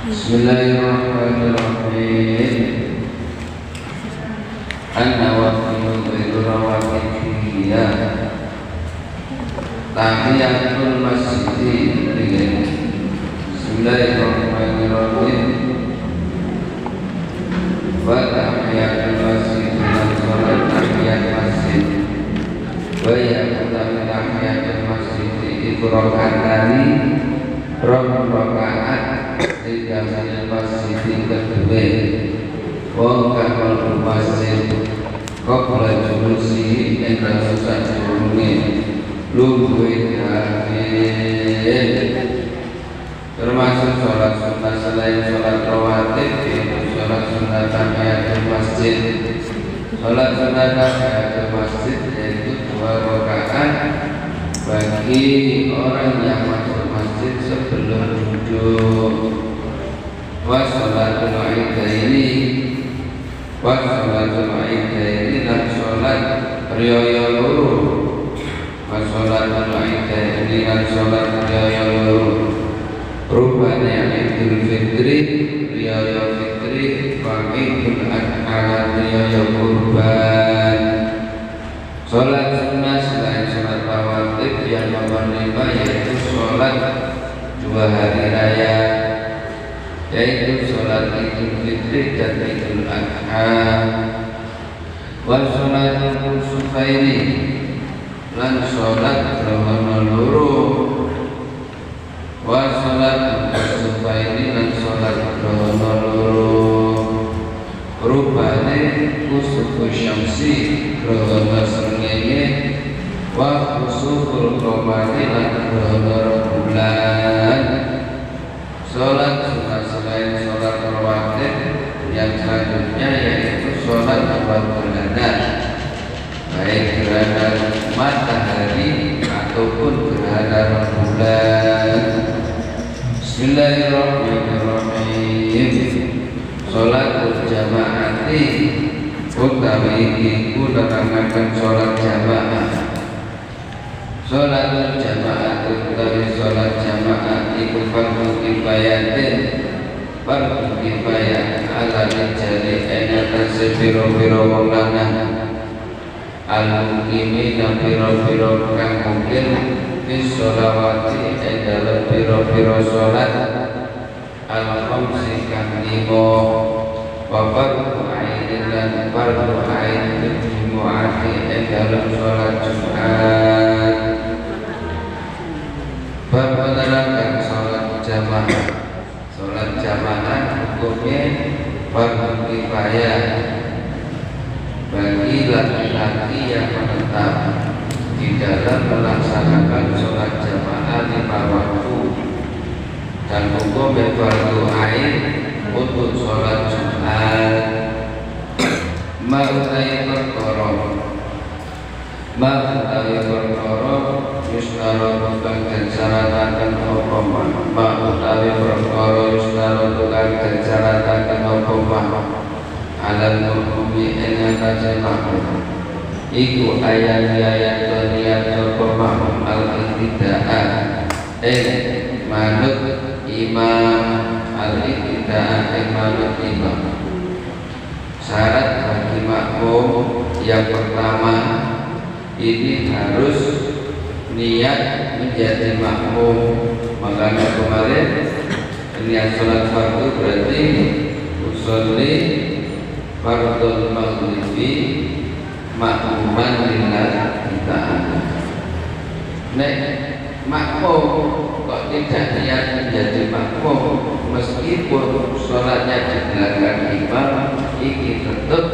Bismillahirrahmanirrahim. An-nawafil ghairu rawatibiyah. Tahiyatul masjid. Bismillahirrahmanirrahim. Wa tahiyatul masjid dan salat tahiyat masjid. Wa yaqulu tahiyatul masjid itu rakaatani, rakaat di dalam masjid kedua. Wa kamal masjid qabla julusi enda susah jurungi lungguh termasuk sholat sunnah selain sholat rawatib, yaitu sholat sunnah tahiyatul masjid. Sholat sunnah tahiyatul masjid yaitu 2 rakaat bagi orang yang masuk masjid sebelum duduk. Wa sholatul idaini, wa sholatul idaini dan sholat riyaya loro. Wa sholatul idaini dan sholat riyaya loro. Rupanya Idul Fitri, riyaya fitri, wa Idul Adha, riyaya kurban. Sholat sunnah selain sholat rawatib yang nomor 5 yaitu sholat 2 hari raya, yaitu sholat Idul Fitri dan Idul Adha. Wa sholatul kusufaini lan sholat gerhana loro. Wa sholat kusufaini lan sholat gerhana loro. Rupane kusufus syamsi gerhana srengenge, wa kusuful qamari lan gerhana bulan. Sholat sunnah selain sholat rawatib yang selanjutnya yaitu sholat gerhana, baik gerhana matahari ataupun gerhana bulan. Bismillahirrahmanirrahim. Sholat berjamaati utawi iku nerangkan sholat jamaah. Sholat berjamaah utawi sholat jamaah iku fardu kifayatin, fardu kifayah ala rijali enatan sepiro-piro wong lanang, al-mukimi dan piro-piro kang mungkin bis sholawati dalam piro-piro sholat al-khamsi kang 5, wa fardu ainin dan fardu ain jumu'ati dalam sholat Jumat. Menerangkan sholat jamaah. Sholat jamaah hukumnya fardu kifayah bagi laki-laki yang menetap di dalam melaksanakan sholat jamaah 5 waktu, dan hukum fardu ain untuk sholat Jumat. Ma'utai perkara yusnaro tukang dan syaratakan opomah. Ma'utai perkara yusnaro tukang dan syaratakan opomah alam mukumi engatasi makmum iku ayat-ayat niat opomah al-iktida'ah manut imam, al-iktida'ah manut imam. Syarat bagi makmum yang pertama ini harus niat menjadi makmum. Makanya kemarin niat sholat fardu berarti usolli fardul maghribi makmuman lillahi ta'ala. Nek makmum kok tidak niat menjadi makmum, meski meskipun sholatnya di belakang imam, ini tetap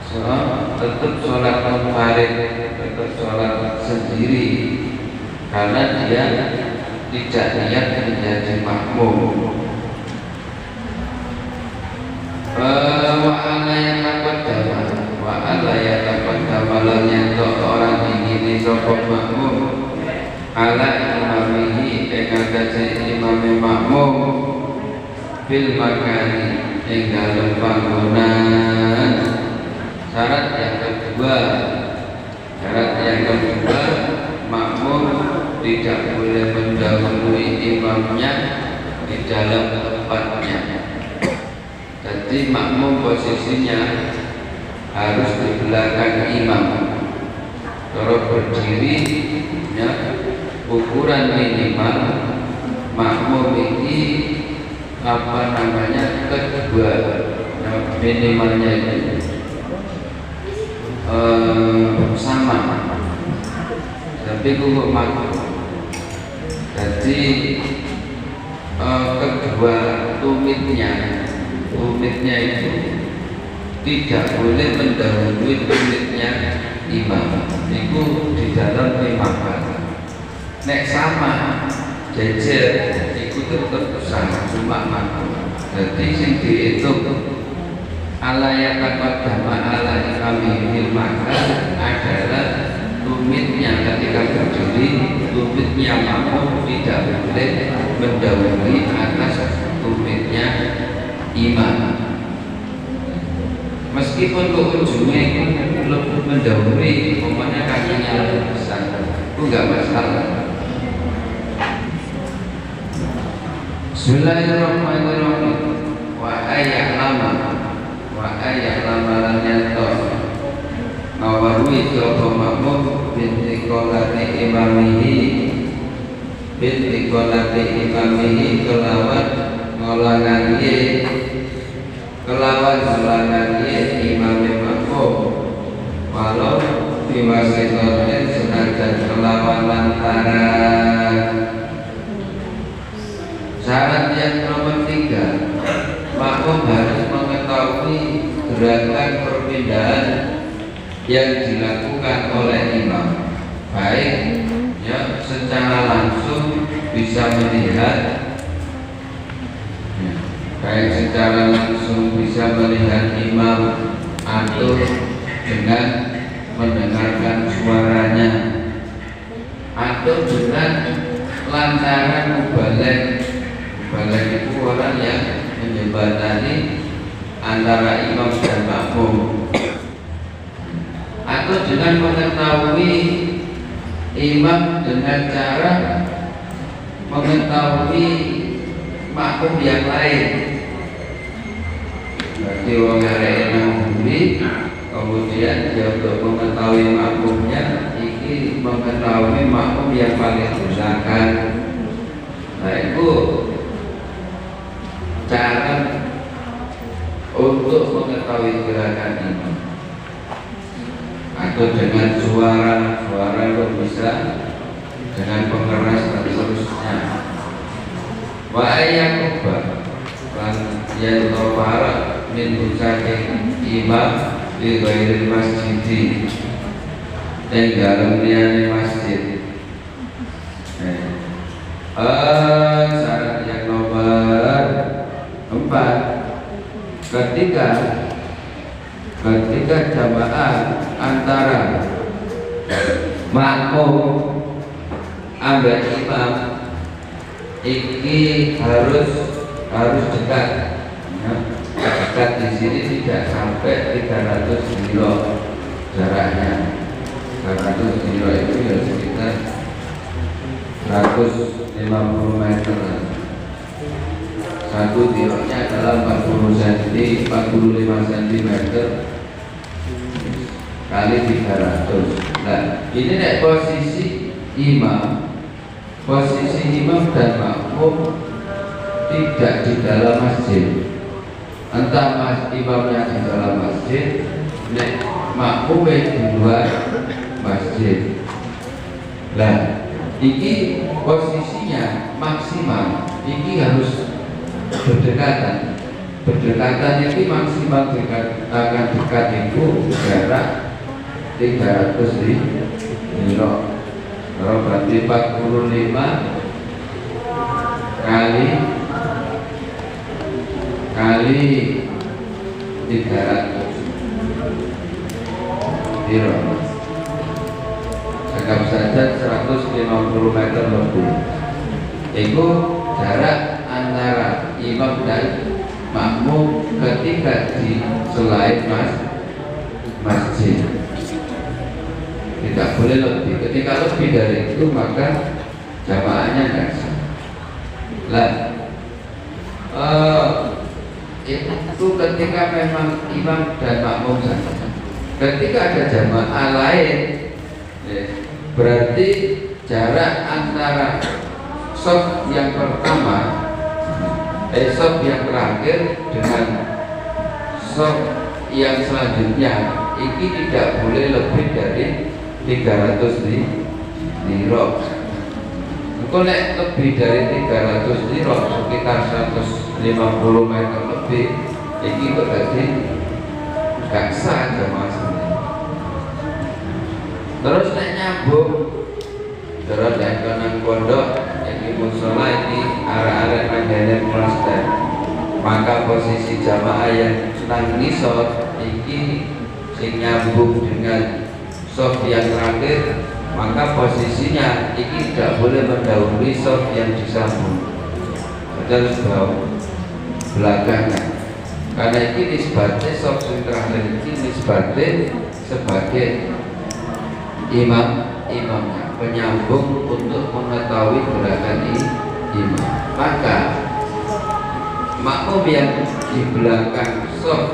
sholat munfarid, tetap sholat sendiri, karena dia tidak niat menjadi makmum. Wa ala yataqaddama orang ini sapa makmum ala imamihi atase imam makmum fil makani ing dalem panggonan. Syarat yang kedua makmum tidak boleh mendahului imamnya di dalam tempatnya. Jadi makmum posisinya harus di belakang imam. Kalau berdiri, ya, ukuran minimal makmum ini kedua, ya, minimalnya itu sama, tapi kuku makmum. Jadi kedua tumitnya itu tidak boleh mendahului tumitnya imam. Itu di dalam imam. Nek sama jejer itu tetap sama, cuma makmum. Jadi sing dihitung ala yataqaddama ala imami fil makan adalah tumitnya ketika berdiri, tumitnya makmum tidak boleh mendahului atas tumitnya imam. Meskipun ke ujungnya itu lebih mendahului, umpamanya kakinya lebih besar, itu enggak masalah. Bismillahirrahmanirrahim. Wa ayya'lama lan yanto ngawarui sapa makmum binti qolati imamihi kelawan ngolangan imam makmum walau diwasitotin senajan kelawan lantaran. Syarat yang nomor 3, makmum harus mengetahui gerakan perpindahan yang dilakukan oleh imam, baik ya secara langsung bisa melihat, ya, baik secara langsung bisa melihat imam atau dengan mendengarkan suaranya, atau dengan lantaran mubalik itu orang yang menjembatani antara imam dan makmum, atau dengan mengetahui imam dengan cara mengetahui makmum yang lain. Berarti wong arek namburi, kemudian dia untuk mengetahui makmumnya, ini mengetahui makmum yang paling belakang. Nah itu cara untuk mengetahui gerakan imam, atau dengan suara itu bisa dengan pengeras dan seterusnya. Wa ayyakuba lan yen tawara min saking imam di ghairil masjid dan dalam liyane masjid. Syarat yang nomor 4, ketika jamaah antara makmum ambek imam ini harus dekat, ya. Dekat di sini tidak sampai 300 kilo jaraknya. 300 kilo itu ya sekitar 150 meter. Satu tiroknya adalah 40 cm, 45 cm kali 300. Nah, ini nek posisi imam dan makmum tidak di dalam masjid. Entah imamnya di dalam masjid, nek makmumnya di luar masjid. Nah, ini posisinya maksimal. Ini harus berdekatan. Berdekatan ini maksimal dekat, akan dekat itu jarak 300 kilo. Kalau berarti 45 kali 300 kilo. Anggap saja 150 meter lebih. Itu jarak antara imam dan makmum ketika di selain masjid. Tidak boleh lebih. Ketika lebih dari itu maka jamaahnya tidak sah. Lah, itu ketika memang imam dan makmum saja. Ketika ada jamaah lain, berarti jarak antara shaf yang pertama, shaf yang terakhir dengan shaf yang selanjutnya ini tidak boleh lebih dari 300 dirok. Kalau lebih dari 300 dirok, sekitar 150 meter lebih, ini berarti gak sah jamaah sendiri. Terus nyambung terus naik ke nang pondok, ini musola ini arah-arah mandene klaster. Maka posisi jamaah yang nang nisor ini sing nyambung dengan sof yang terakhir, maka posisinya ini tidak boleh mendahului sof yang disambung, harus belakangan. Karena ini nisbatnya sof yang terakhir ini nisbatnya sebagai imamnya, penyambung untuk mengetahui gerakan imam. Maka makmum yang di belakang sof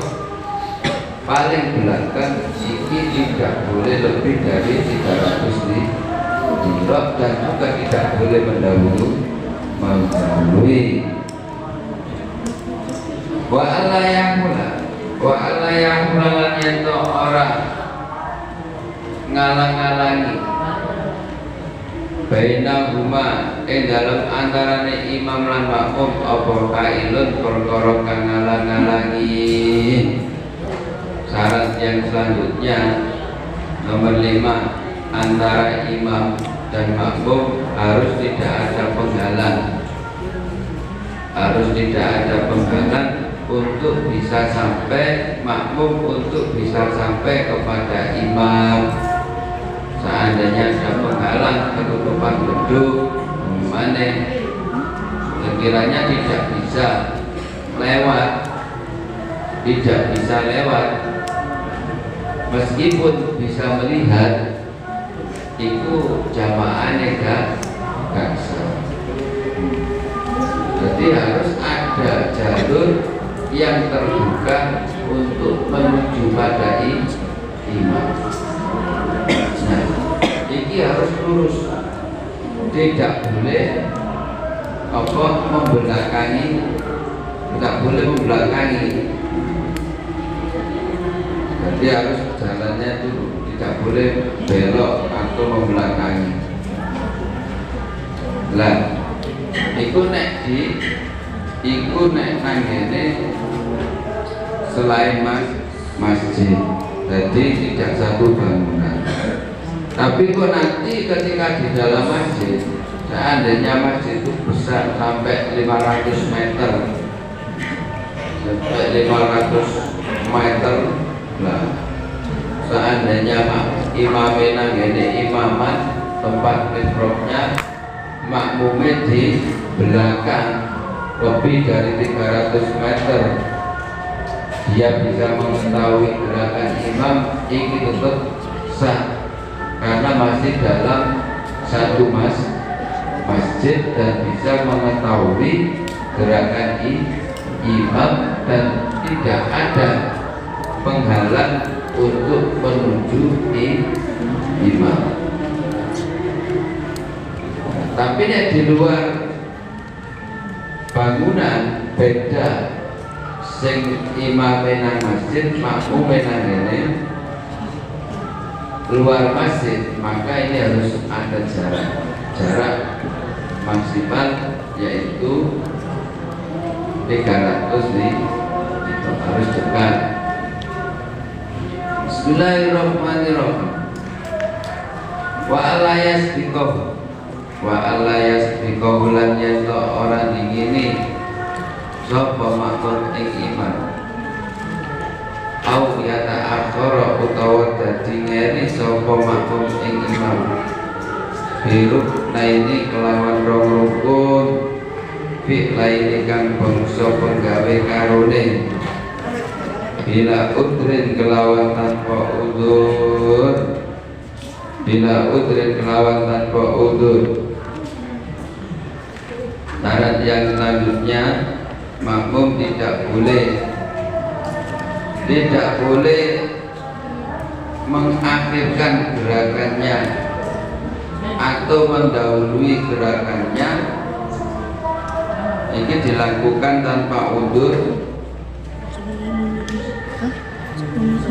paling belakang ini tidak boleh lebih dari 300 dirok dan juga tidak boleh mendahului. Wa Allah yang mula itu orang ngalang-ngalangi bainahuma dalam antarane imam lan makmum apa kailun perkara kang ngalang-ngalangi. Syarat yang selanjutnya nomor 5, antara imam dan makmum harus tidak ada penghalang. Harus tidak ada penghalang untuk bisa sampai makmum, untuk bisa sampai kepada imam. Seandainya ada penghalang ketutupan gedung mana sekiranya tidak bisa lewat, meskipun bisa melihat, itu jamaahnya gak sah. Jadi harus ada jalur yang terbuka untuk menuju pada imam. Nah, ini harus lurus, tidak boleh membelakangi, tidak boleh membelakangi. Jadi harus jalannya dulu, tidak boleh belok atau membelakangi. Lah, iku nek nang ngene selain masjid, jadi tidak satu bangunan. Tapi kok nanti ketika di dalam masjid, seandainya masjid itu besar sampai 500 meter, lah, seandainya imamnya nang ngene imaman, tempat mihrabnya makmumnya di belakang lebih dari 300 meter, dia bisa mengetahui gerakan imam, ini tetap sah karena masih dalam satu masjid dan bisa mengetahui gerakan imam dan tidak ada penghalang untuk menuju imam. Tapi di luar bangunan beda, sing imam nang masjid, makmum nang ngene luar masjid, maka ini harus ada jarak maksimal, yaitu 300 itu harus dekat. Bismillahirrahmanirrahim. Wa alayas bikoh lan yen ora dingini sapa makmum ing iman. Au yata akhara utawa dadi ngeri sapa makmum ing iman. Biruk laini kelawan rong rukun, fi laini kang bangsa penggawe karone. Bila udrin kelawan tanpa udur, bila udrin kelawan tanpa udur. Syarat yang selanjutnya, makmum tidak boleh mengakhirkan gerakannya atau mendahului gerakannya. Ini dilakukan tanpa udur.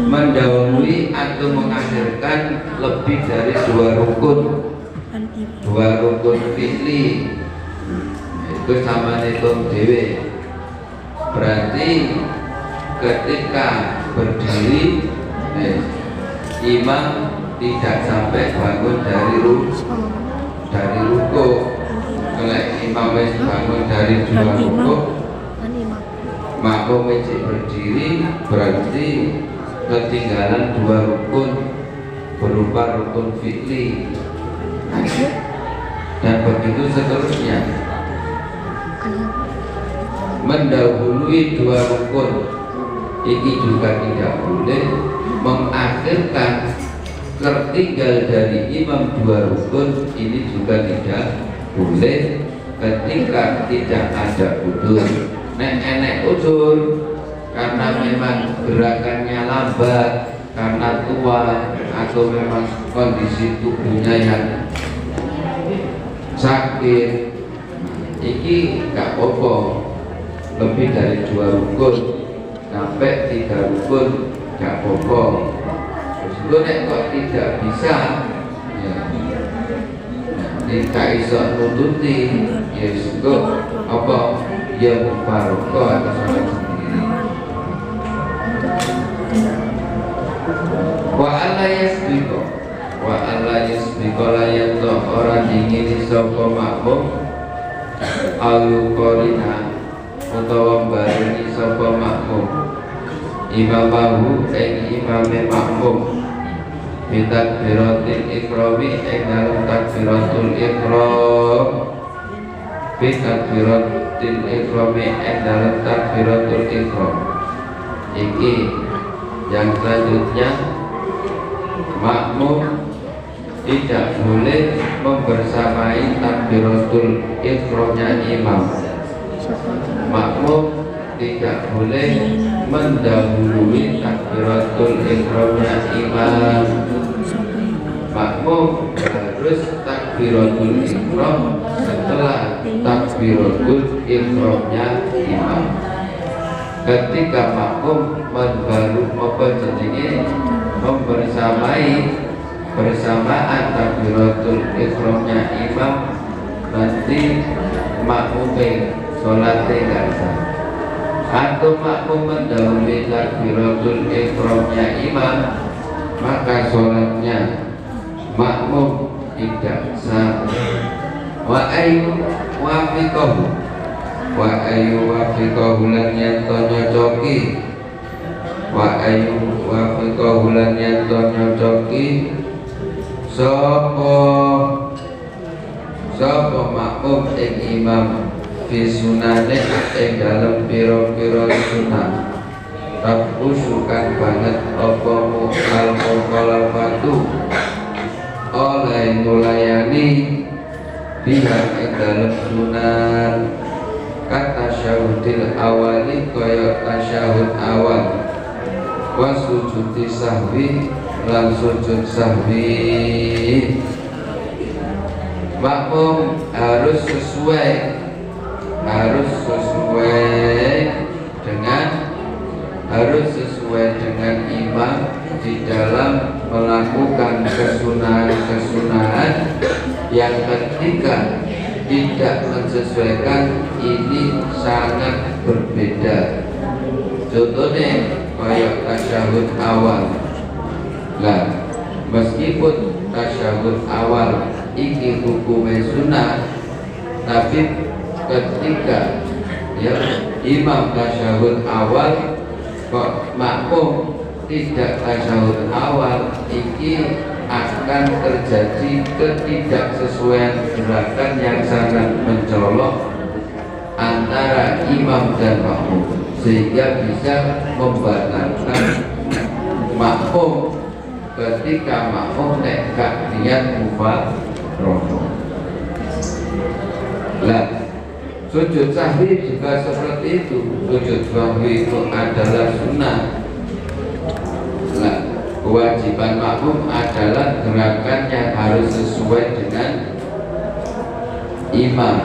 Mendahului atau mengakhirkan lebih dari dua rukun fi'li itu sama hitung dewe. Berarti ketika berdiri imam tidak sampai bangun dari ruku. Kalau imam bangun dari dua ruku, makmum berdiri berarti ketinggalan dua rukun berupa rukun fi'li dan begitu seterusnya. Mendahului dua rukun ini juga tidak boleh. Mengakhirkan tertinggal dari imam dua rukun ini juga tidak boleh ketika tidak ada udur. Nek udur karena memang gerakannya lambat, karena tua, atau memang kondisi tubuhnya yang sakit, ini gak apa-apa. Lebih dari dua rukun sampai 3 rukun gak apa-apa. Terus itu nek kok tidak bisa, ya tidak bisa nututi, ya itu apa? Ya mubarakah atau salat sendiri. Wa alla yasbiqo la yanto orang dingin sapa makmum al-qarina utawa barengi sapa makmum imamahu ing imame makmum bitakbiratil ikrami ing dalem takbiratul ikram bitakbiratil ikrami ing dalem takbiratul ikram. Iki yang selanjutnya, makmum tidak boleh membersamai takbiratul ikramnya imam. Makmum tidak boleh mendahului takbiratul ikramnya imam. Makmum harus takbiratul ikram setelah takbiratul ikramnya imam. Ketika makmum bersamaan takbiratul ikramnya imam, nanti makmumnya sholatnya nggak sah. Atau makmum mendahului takbiratul ikramnya imam, maka sholatnya makmum tidak sah. Wa ayu wafiqahu lan yanto nyocoki. Wa ayu wafiqahu lan yanto nyocoki sapa makmum ing imam fi sunane ing dalem pira-pira sunah. Takusukan banget apa mukhalafatu oleh nulayani pihak ing dalem sunah. Kata syahudil awali kaya tasyahud awal, wa sujudi sahwi lan sujud sahwi. Makmum harus sesuai dengan imam di dalam melakukan kesunahan yang ketika tidak menyesuaikan ini sangat berbahaya. berbeda. Contohnya kayak tasyahud awal. Lah, meskipun tasyahud awal iki hukumnya sunnah, tapi ketika ya imam tasyahud awal kok makmum tidak tasyahud awal, iki akan terjadi ketidaksesuaian gerakan yang sangat mencolok antara imam dan makmum, sehingga bisa membatalkan makmum ketika makmum nek gak niat mufaroh. Lah, sujud sahwi juga seperti itu. Sujud sahwi itu adalah sunnah. Lah, kewajiban makmum adalah gerakannya harus sesuai dengan imam,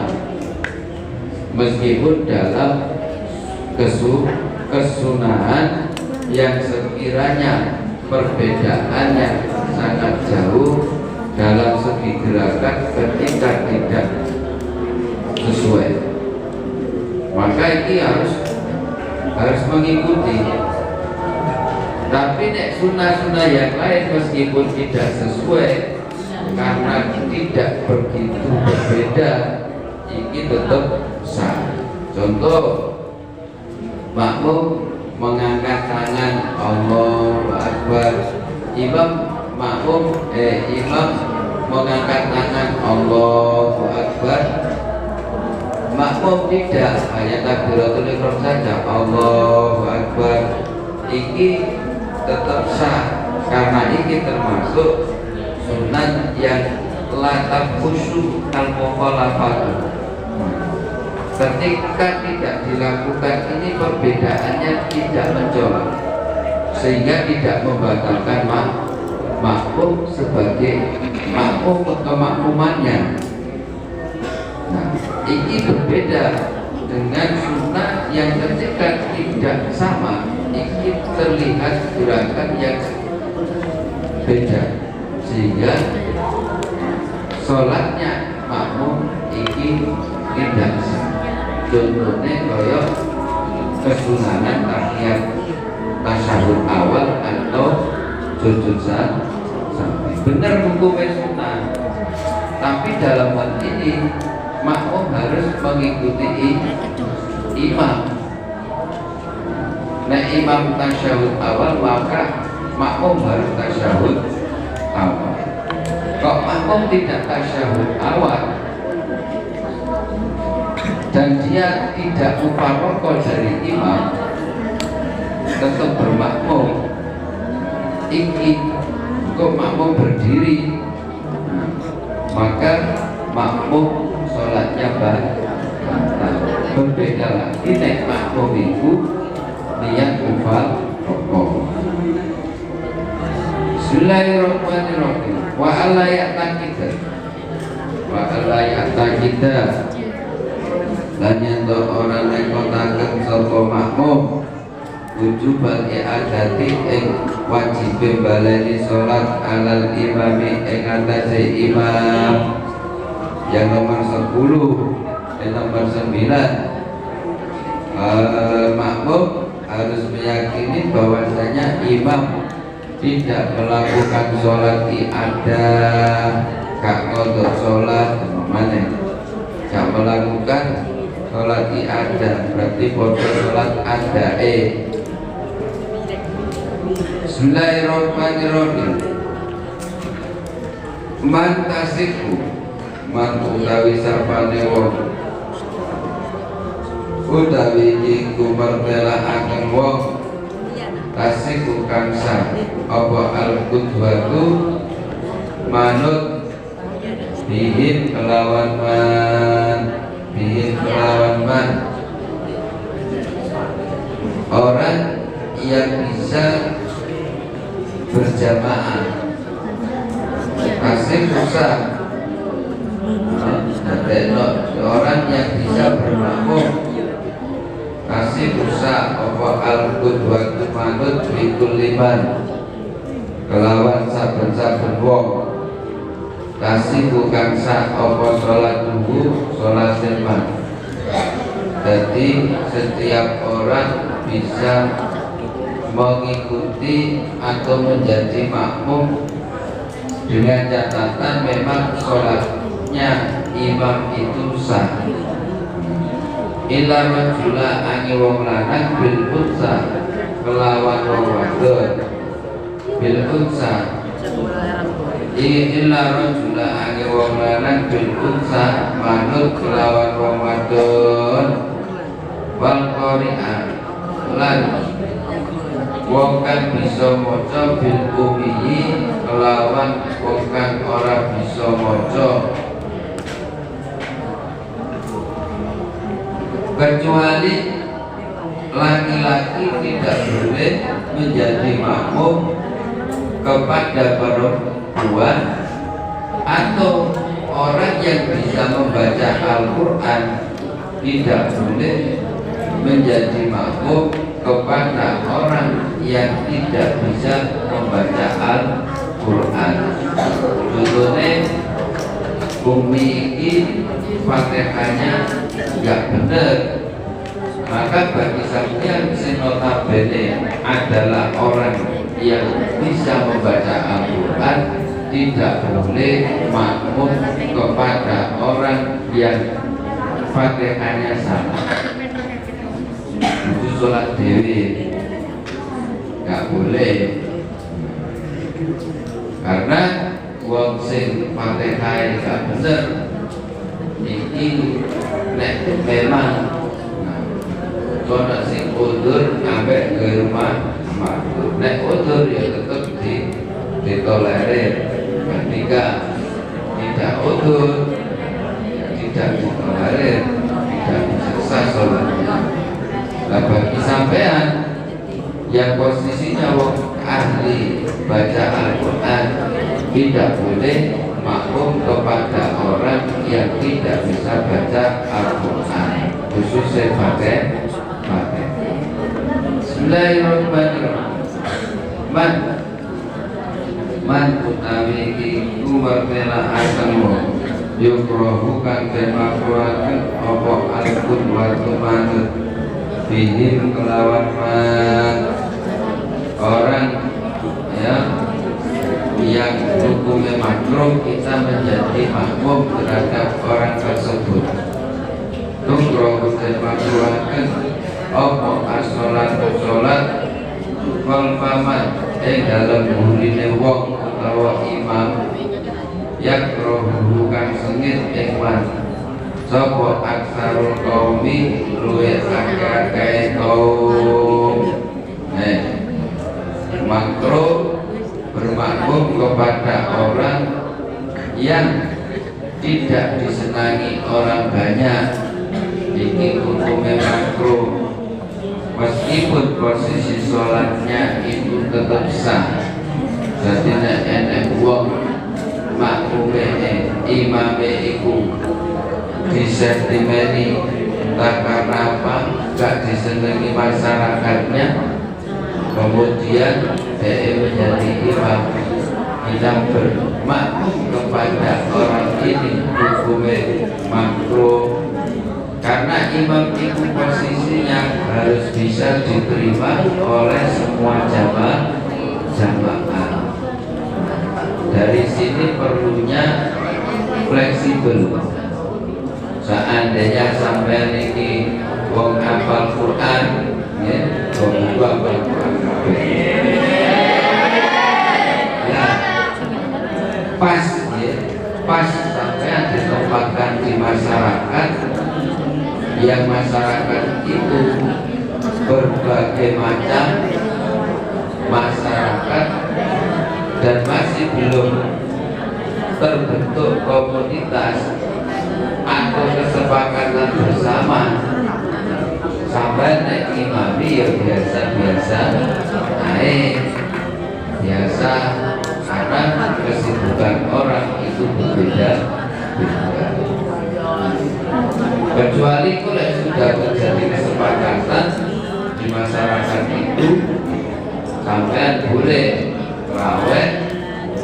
meskipun dalam kesunahan yang sekiranya perbedaannya sangat jauh dalam segi gerakan ketika tidak sesuai, maka ini harus mengikuti. Tapi nek sunnah-sunnah yang lain meskipun tidak sesuai karena tidak begitu berbeda, ini tetap sah. Contoh, makmum mengangkat tangan Allahu Akbar, imam mengangkat tangan Allahu Akbar, makmum tidak, hanya takbiratul ihram saja Allahu Akbar, ini tetap sah karena ini termasuk sunat yang latar khusyuk al-mukhalafah. Ketika tidak dilakukan ini perbedaannya tidak mencolok, sehingga tidak membatalkan makmum sebagai makmum kemakmumannya. Nah, ini berbeda dengan sunnah yang ketika tidak sama, ini terlihat gerakan yang beda, sehingga sholatnya makmum ini tidak sah. Contohnya kaya kesunahan tahiyat tasyahud awal atau sujud sahwi, benar hukumnya sunnah, tapi dalam hal ini makmum harus mengikuti imam. Nah, imam tasyahud awal, maka makmum harus tasyahud awal. Kok makmum tidak tasyahud awal dan dia tidak mufaroqah dari imam, tetap bermakmum, iki kok makmum berdiri, maka makmum sholatnya batal. Berbeda lagi nek makmum itu niat mufaroqah. Bismillahirrahmanirrahim. Wa alla ya'taqida, wa alla ya'taqida, lan yen orang nekotaken sapa makmum wujubal i'adati ing wajib baleni salat alal imami ing atase imam. Yang nomor 10 dan nomor 9, makmum harus meyakini bahwasanya imam tidak melakukan sholat i'adah, gak qodok sholat, mana gak melakukan sholat i'adah, berarti bodoh sholat adae. Bismillahirrahmanirrahim. Man tasiku, man utawi sapane wong, utawi iku mertelakaken wong, tasiku kansa apa al-qudwatu manut bihin kelawan man, orang yang bisa berjamaah. Tasik usah orang yang bisa bermakmum. Kasih usah apa al-qudwatu manut bikul liman kelawan saben-saben wong. Kasih bukan sah apa sholat duhu sholat liman. Jadi setiap orang bisa mengikuti atau menjadi makmum dengan catatan memang sholatnya imam itu sah. Illa rajula angi wong lanang bil unsa kelawan wong wadon bil unsa illa rajula angi wong lanang bil unsa manut kelawan wong wadon wal qari'an lan wong kang bisa maca bil ummi kelawan wong kang ora bisa maca, kecuali laki-laki tidak boleh menjadi makmum kepada perempuan atau orang yang bisa membaca Al-Quran tidak boleh menjadi makmum kepada orang yang tidak bisa membaca Al-Quran. Contohnya bumi ini Fatihahnya nggak benar, maka bagi sampeyan sing notabene adalah orang yang bisa membaca Al-Quran tidak boleh makmum kepada orang yang Fatihahnya salah. Itu sholat dewi nggak boleh, karena wong sing Fatihah gak bener iki nek memang ana sing udur ambek ke rumah makmum, nek udur ya tetap ditolerir. Ketika tidak udur ya tidak ditolerir, tidak bisa sah sholatnya. Nah, bagi sampean yang posisinya wong ahli baca Al-Quran tidak boleh makmum kepada orang yang tidak bisa baca Al-Quran, khususnya Fatihah. Bismillahirrahmanirrahim. Man utawi iku wartela asamu yukrohu kang makruhaken apa al-qud wa tumanut bihim kelawan orang ya yang hukumnya makruh kita menjadi makmum terhadap orang tersebut. Nukroh dan makruhaken apa as-sholat wal paman dalam burine wong utawa imam yakrohu kang sengit ikman sapa aksarul qaumi luwih akeh kaum. Makruh bermakmum kepada orang yang tidak disenangi orang banyak, ini hukumnya makruh meskipun posisi sholatnya itu tetap sah. Jadi nek enek wong makmume imame iku disentimeni entah karena apa gak disenangi masyarakatnya, kemudian dia menjadi imam, kita bermakmum kepada orang ini hukumnya makruh, karena imam itu posisinya harus bisa diterima oleh semua jamaah. Dari sini perlunya fleksibel. Seandainya sampai ini wong hafal Quran, ya, wong hafal Quran, ya, pas, ya, pas sampai ditempatkan di masyarakat, yang masyarakat itu berbagai macam masyarakat dan masih belum terbentuk komunitas atau kesepakatan bersama, sampai naik imami ya biasa-biasa naik biasa, karena kesibukan orang itu berbeda. Kecuali kalau sudah terjadi kesepakatan di masyarakat itu, sampai boleh raweh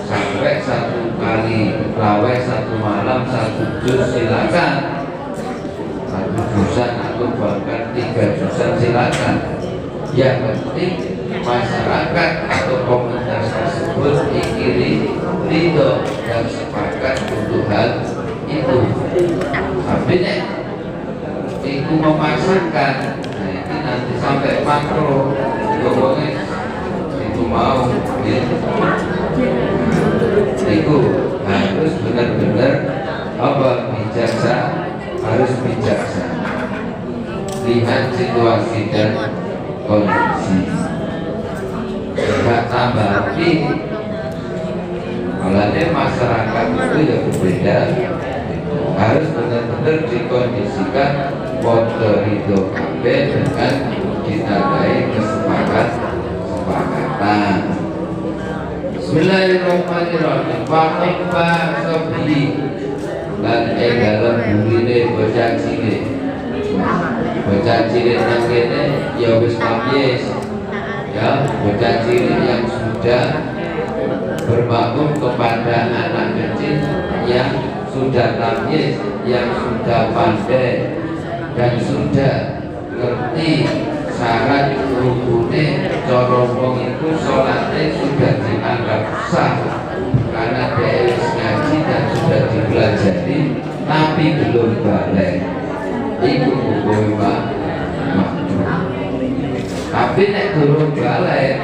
sampai 1 kali, raweh 1 malam 1 juz, silakan 1 juzan atau 2 3 jurusan silakan. Yang penting masyarakat atau komunitas tersebut ikiri ridho dan sepakat untuk hal itu. Tapi nek itu memaksakan, nah ini nanti sampai makro, pokoknya itu mau gitu. Itu harus benar-benar bijaksana, harus bijaksana. Lihat situasi dan kondisi. Tidak tambah tapi malah masyarakat itu ya berbeda. Harus benar-benar dikondisikan podo ridho kabeh dengan ditandai kesepakatan. Bismillahirrahmanirrahim. Fa'ibba sobi dan dalam burine bocah cilik. Bocah cilik yang kene ya wis tamyiz. Ya, bocah cilik yang sudah bermakmum kepada anak kecil yang sudah tamyiz, yang sudah pandai dan sudah ngerti syarat rukune, cara wong itu sholatnya sudah dianggap sah karena dia ngaji dan sudah dipelajari tapi belum balik. Itu hukum makruh. Tapi nek belum balik,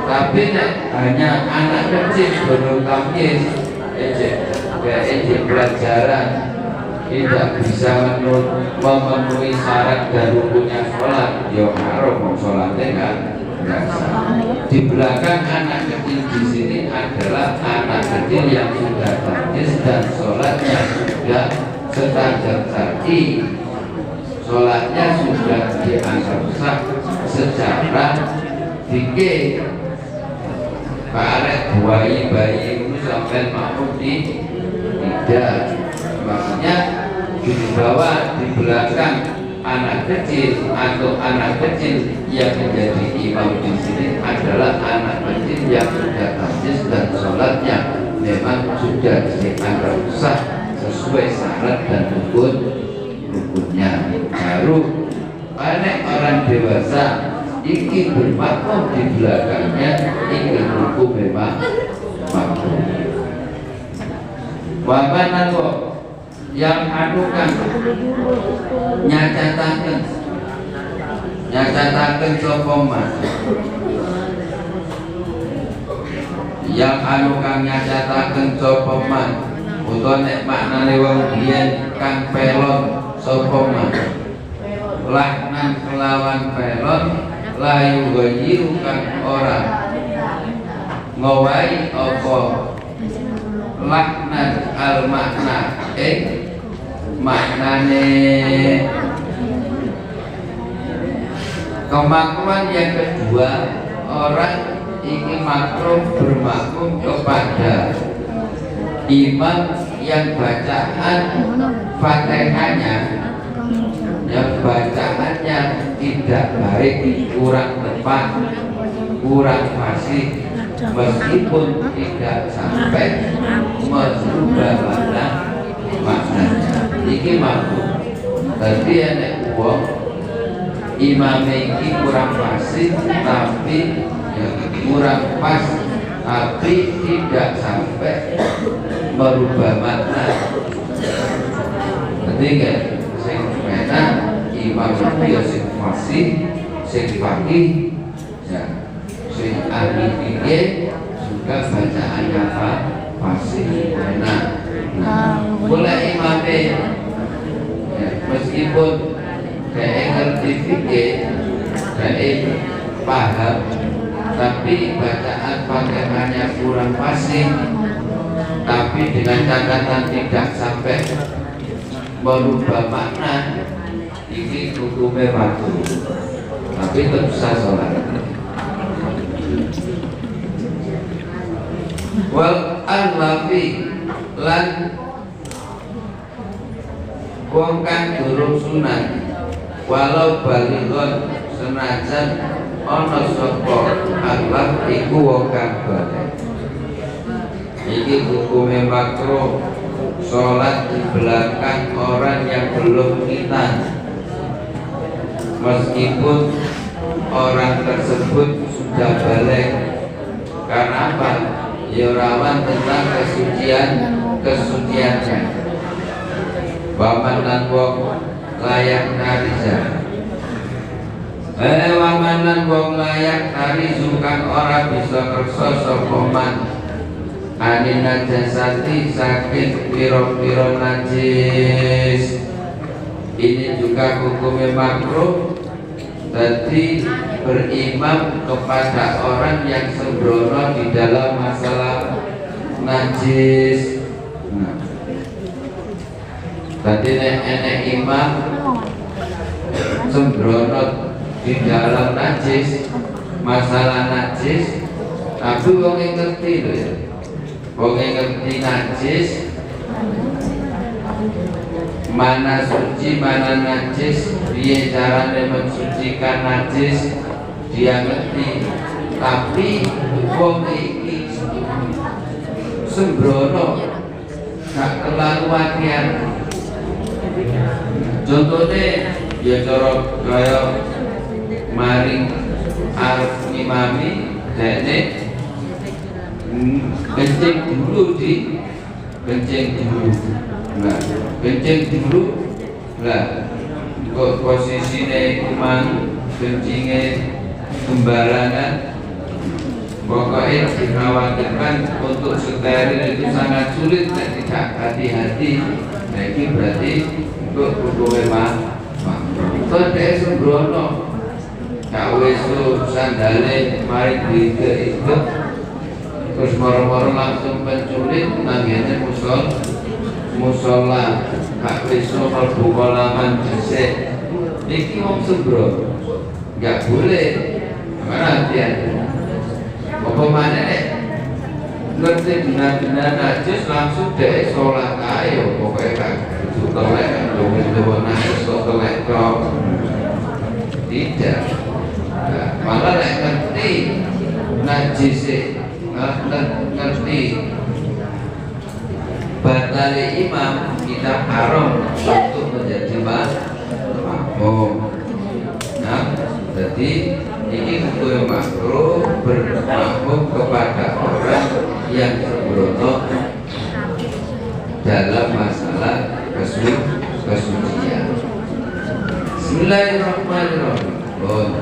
tapi nek hanya anak kecil belum tamyiz, pelajaran tidak bisa memenuhi syarat dan rukunnya sholat, ya haram sholatnya kan. Di belakang anak kecil di sini adalah anak kecil yang sudah tamyiz dan sholatnya sudah standar syar'i, sholatnya sudah dianggap sah secara fikih. Karek bayi itu sampai makmum tidak, maksudnya di bawah, di belakang anak kecil atau anak kecil yang menjadi imam di sini adalah anak kecil yang sudah tamyiz dan sholatnya memang sudah dianggap sah sesuai syarat dan rukunnya. Baru orang dewasa iki bermakmum di belakangnya, iki hukum memang makmum. Wabanan kok yang anukan nyacataken sapa man, yang anukan nyacataken sapa man, utawa nek maknane wong biyen kang pelon sapa man, laknan kelawan pelon layu gayiru kang ora ngowai apa laknat al makna maknane. Kemakruhan yang kedua, orang ingin makruh bermakmum kepada imam yang bacaan Fatihahnya, yang bacaannya tidak baik, kurang tepat, kurang fasih, meskipun tidak sampai merubah maknanya. Iki makruh. Tadi enek wong imam iki kurang fasih tapi kurang pas, tapi tidak sampai merubah makna. Ketiga, sing enak imam dia sing fasih, sing faqih, ya, sing ahli fikih, juga bacaan apa fasih enak. Boleh imamnya ya, meskipun kayak ngerti fikih, kayak paham, tapi bacaan Fatihahnya kurang fasih, tapi dengan catatan tidak sampai merubah makna, ini hukumnya makruh, tapi tetap sah sholat. Wal al-lafi lan wong kang durung sunat, walau balighon senajan ana sapa Allah iku wong kang baligh. Iki hukume makruh sholat di belakang orang yang belum khitan. meskipun orang tersebut sudah balik. Karena apa? Ya rawan tentang kesuciannya. Waman lan wong layak nariza. Waman lan wong layak narizu kang ora bisa kersa sapa man anin najasati saking pira-pira najis. Ini juga hukumnya makruh. Jadi berimam kepada orang yang sembrono di dalam masalah najis. Tadi enek imam sembrono di dalam najis, masalah najis, tapi wong ngerti lho ya. Wong ngerti najis, mana suci, mana najis, dia caranya mensucikan najis, dia ngerti. Tapi wong iki sembrono, gak kelakuan. Contohnya ya cara kaya maring arep ngimami dekne kencing dulu di kencing dulu. Nah, kencing dulu lah kok posisine imam kencingnya sembarangan. Pokoknya dikhawatirkan untuk steril itu sangat sulit dan tidak hati-hati. Nah ini berarti untuk hukumnya mah dia sembrono kawesu sandale mari itu terus moro-moro langsung penculik nanggene musola kawesu mlebu kolaman dhisik iki wong sembrono enggak boleh. Hati-hati. Apa mana ngerti benar-benar najis langsung dek sholat ayo pokoknya kan itu telek dong itu najis kok telek kok tidak. Nah, malah ngerti najis ngerti batali imam kita haram untuk menjadi makmum. Nah jadi ini hukum makruh bermakmum kepada orang yang sembrono dalam masalah kesucian. Bismillahirrahmanirrahim.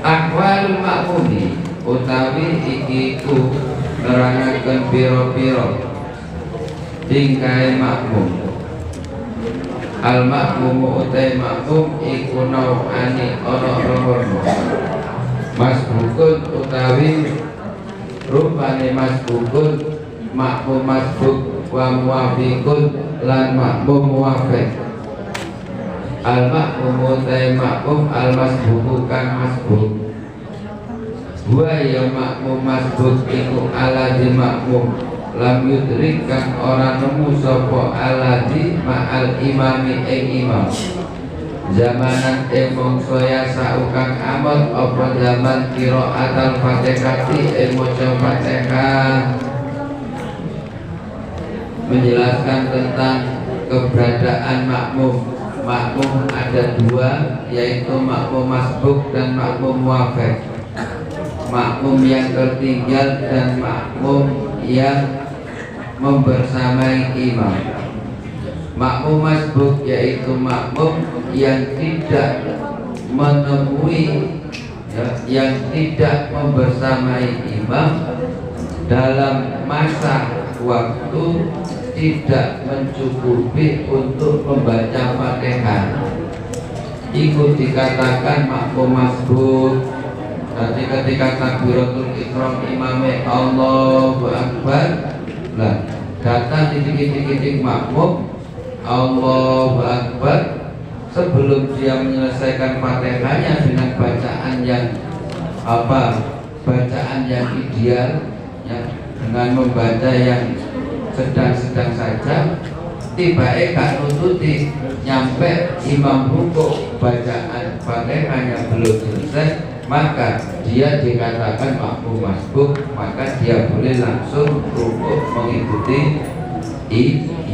Aqwalul makmumi utawi iki ku nerangaken pira-pira tingkahe makmum. Al makmumu utai makmum iku nau'ani ana loro. Masbukun utawi rupane masbukun, makmum masbuk wa muwafiqun lan makmum muwafiq. Al makmumu utai makmum al masbuku kan masbuk. Wa ya makmum masbuk iku aladi makmum lam yudrik kang ora nemu sapa aladi ma'al imami ing imam zamanan ing mangsa ya saukang amal apa zaman qiraatul fatihati ing maca Fatihah. Menjelaskan tentang keberadaan makmum. Makmum ada dua, yaitu makmum masbuk dan makmum muwafiq. Makmum yang tertinggal dan makmum yang membersamai imam. Makmum masbuk yaitu makmum yang tidak menemui yang tidak membersamai imam dalam masa waktu tidak mencukupi untuk membaca Fatihah. Itu dikatakan makmum masbuk. Jadi ketika takbiratul ihram imame Allahu Akbar, lah datang titik-titik makmum Allahu Akbar, sebelum dia menyelesaikan Fatihahnya dengan bacaan yang bacaan yang ideal ya, dengan membaca yang sedang-sedang saja, tiba-tiba gak nututi nyampe imam rukuk bacaan Fatihahnya belum selesai, maka dia dikatakan makmum masbuk, maka dia boleh langsung rukuk mengikuti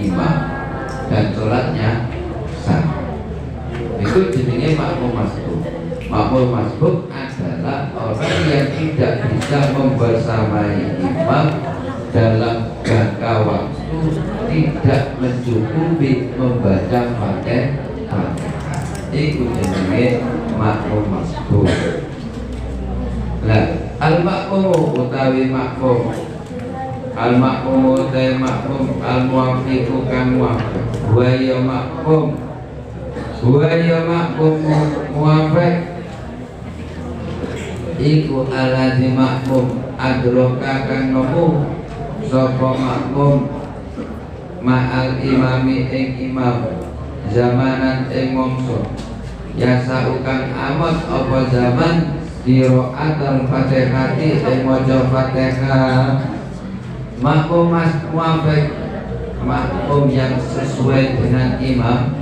imam dan sholatnya sah. Jadi Itu jenenge makmum masbuk. Makmum masbuk adalah orang yang tidak bisa membersamai imam dalam jangka waktu tidak mencukupi membaca Fatihah. Iku jenenge makmum masbuk. Lah, al-makmum utawi makmum, al-makmum utawi makmum, al-muwafiqu kang muwafiq. Wa ya makmum, wa ya makmum muwafiq. Iku alladzi makmum adroka kang nemu sapa makmum ma'al imami ing imam zamanan ing mangsa ya saukang amat apa zaman qiraatul Fatihati ing maca Fatihah. Makmum muwafiq, makmum yang sesuai dengan imam,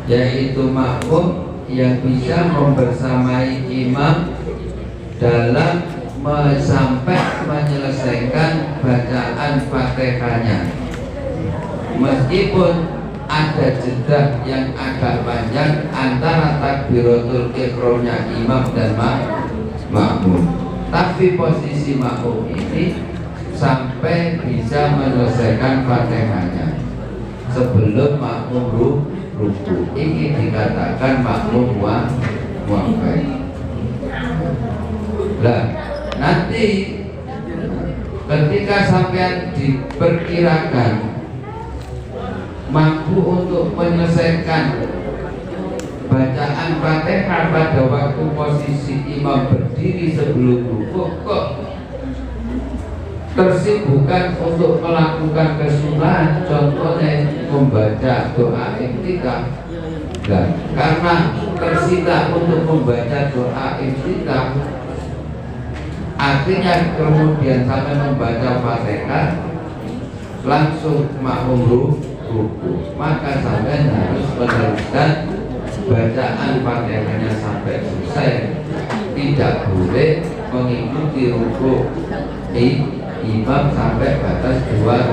yaitu makmum yang bisa membersamai imam dalam sampai menyelesaikan bacaan Fatihahnya, meskipun ada jeda yang agak panjang antara takbiratul ihramnya imam dan makmum, tapi posisi makmum ini sampai bisa menyelesaikan Fatihahnya sebelum makmum ruku. Ini dikatakan makmum muwafiq. Lah, nanti ketika sampean diperkirakan mampu untuk menyelesaikan bacaan Fatihah pada waktu posisi imam berdiri sebelum rukuk, kok tersibukkan untuk melakukan kesunahan, contohnya membaca doa iftitah. Nah, karena tersita untuk membaca doa iftitah, artinya kemudian sampai membaca Fatihah langsung makmum ruku, maka sampai harus meneruskan bacaan Fatihahnya sampai selesai, tidak boleh mengikuti ruku imam sampai batas dua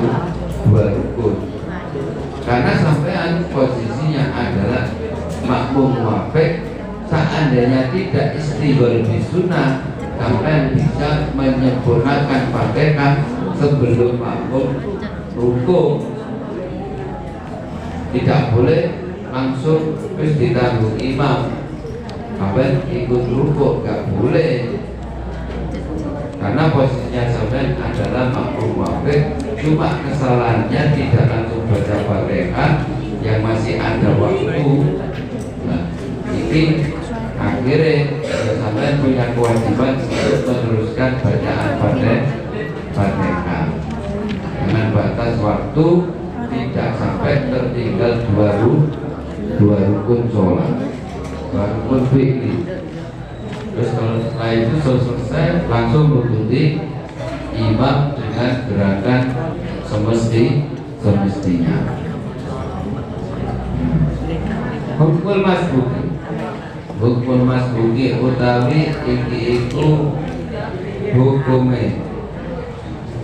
rukun, karena sampean posisinya adalah makmum muwafiq. Seandainya tidak istighfar di sunnah, sampean bisa menyempurnakan Fatihah sebelum makmum ruku. Tidak boleh langsung terus ditanggung imam sampai ikut ruku, gak boleh, karena posisinya sampean adalah makmum muwafiq. Cuma kesalahannya tidak langsung baca Fatihah yang masih ada waktu. Nah, ini akhirnya sampean punya kewajiban untuk meneruskan bacaan Fatihah dengan batas waktu tidak sampai tertinggal dua rukun sholat, dua rukun fikih. Terus kalau setelah itu selesai langsung mengikuti imam dengan gerakan semestinya. Hukum masbuki, hukum masbuki utawi iki iku hukume.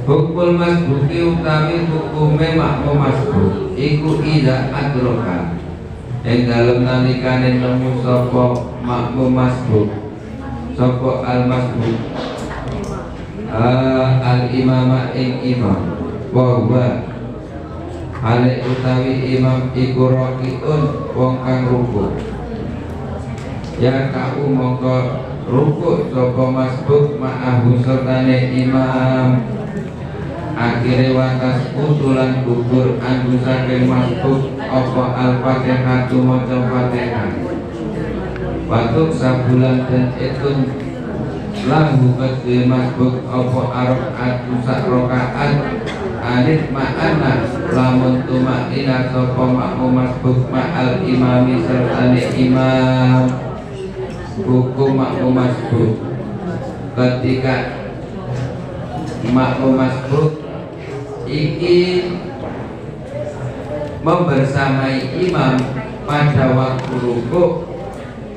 Hukum masbuki utawi hukume makmum masbuk iku ida adroka ing dalem nalikane nemu sapa makmum masbuk sapa al masbuk al imama ing imam wa hale utawi imam iku rakiun wong kang ruku ya kau mongko ruku sapa masbuk ma'ahu sertane imam. Akhire watas utulan gugur anu saking masbuk apa al-Fatihah maca Fatihah. Waktu sabulan dan etun lahu kedhe masbuk apa arakaat sak rakaat alif ma'ana lamun tumakina sapa makmum masbuk ma'al imami sertane imam. Hukum makmum masbuk ketika makmum masbuk iki membersamai imam pada waktu rukuk,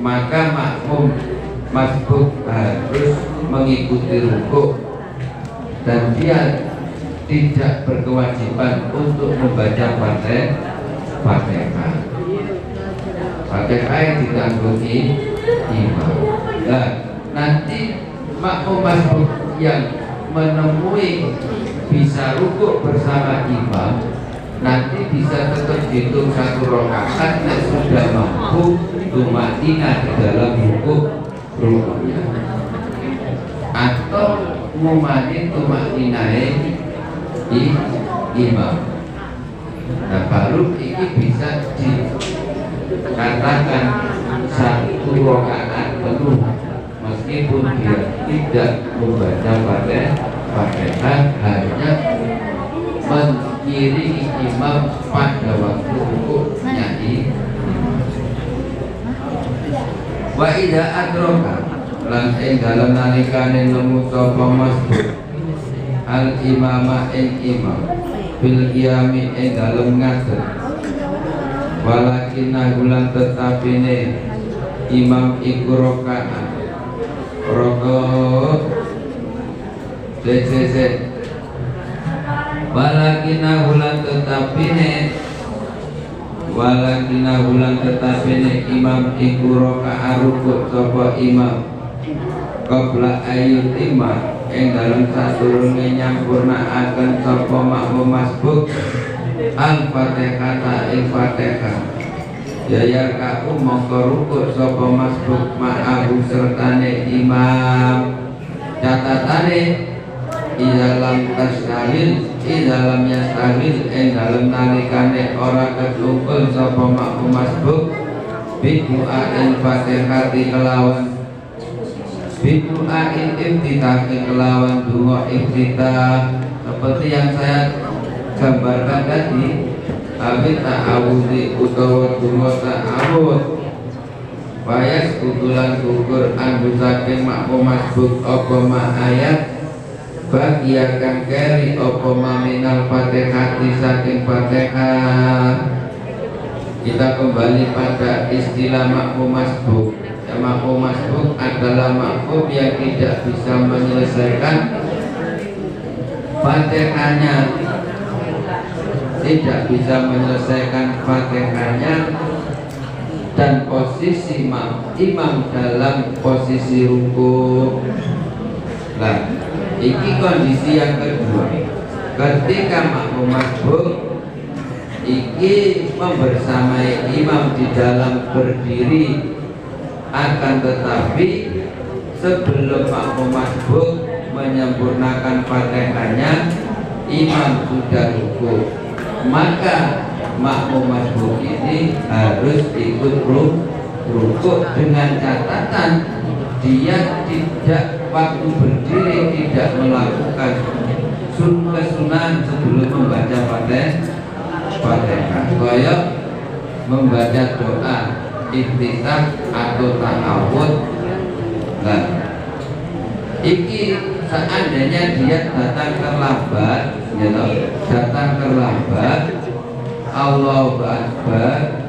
maka makmum masbuk harus mengikuti rukuk dan dia tidak berkewajiban untuk membaca Fatihah. Fatihah ditanggungi imam. Nah, nanti makmum masbuk yang menemui bisa rukuk bersama imam nanti bisa tetap hitung satu rakaat dan sudah mampu tumakninah di dalam rukuknya, atau ngumani tumakninah imam. Nah, baru ini bisa dikatakan satu rakaat penuh meskipun dia tidak membaca Fatihah, hanya mengiringi imam pada waktu rukuknya. Wa idza adraka lan ing dalem nalikane nemu sapa masbuk al imama ing imam bil qiyami ing dalem ngadeg, walakin nahulan tetapine imam iku rakaat rokok cecese, walakina hulan tetapine imam iku rakaat rukuk sapa imam qabla ayu timah ing dalem sadurunge nyampurnakaken sapa makmum masbuk al-fatihah ing fatihah. Ya kau mongko rukuk sapa masbuk ma'ahu sertane imam. Catatane idalam yastahil ing dalem nalikane ora ketumpul sapa makmum masbuk bidu'a ing fatihah kelawan bidu'a ing iftitah kelawan donga iftitah, seperti yang saya gambarkan tadi. Abi ta'awudi utawa donga ta'awud bayas kutulan gugur andu saking makmum masbuk apa ayat bagiakan keri apa minal fatihati saking fatihah. Kita kembali pada istilah makmum masbuk. Ya, makmum masbuk adalah makmum yang tidak bisa menyelesaikan fatihahnya, tidak bisa menyelesaikan fatihahnya, dan posisi imam dalam posisi ruku. Nah, ini kondisi yang kedua. Ketika makmum masbuk ini membersamai imam di dalam berdiri, akan tetapi sebelum makmum masbuk menyempurnakan fatihahnya imam sudah ruku, maka makmum masbuk ini harus ikut rukuk dengan catatan dia tidak waktu berdiri tidak melakukan kesunahan sebelum membaca Fatihah, kaya membaca doa iftitah atau ta'awud. Nah, iki seandainya dia datang terlambat, Allahu Akbar,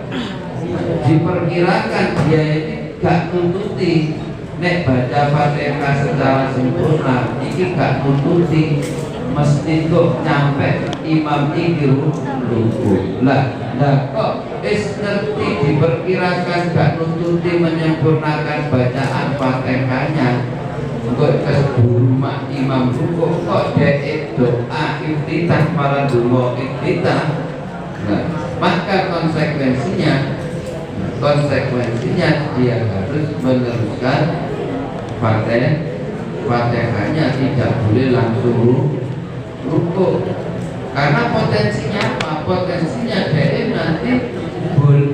diperkirakan dia ini gak nuntuti nek baca Fatihah secara sempurna, iki gak nuntuti mesti kok nyampe imam iki ruku. Lah kok ngerti diperkirakan gak nuntuti menyempurnakan bacaan Fatihahnya, kok kesburu imam ruku kok dek doa iftitah para donga iftitah. Nah, maka konsekuensinya dia harus meneruskan Fatihahnya, tidak boleh langsung rukuk. Karena potensinya apa? Potensinya dia nanti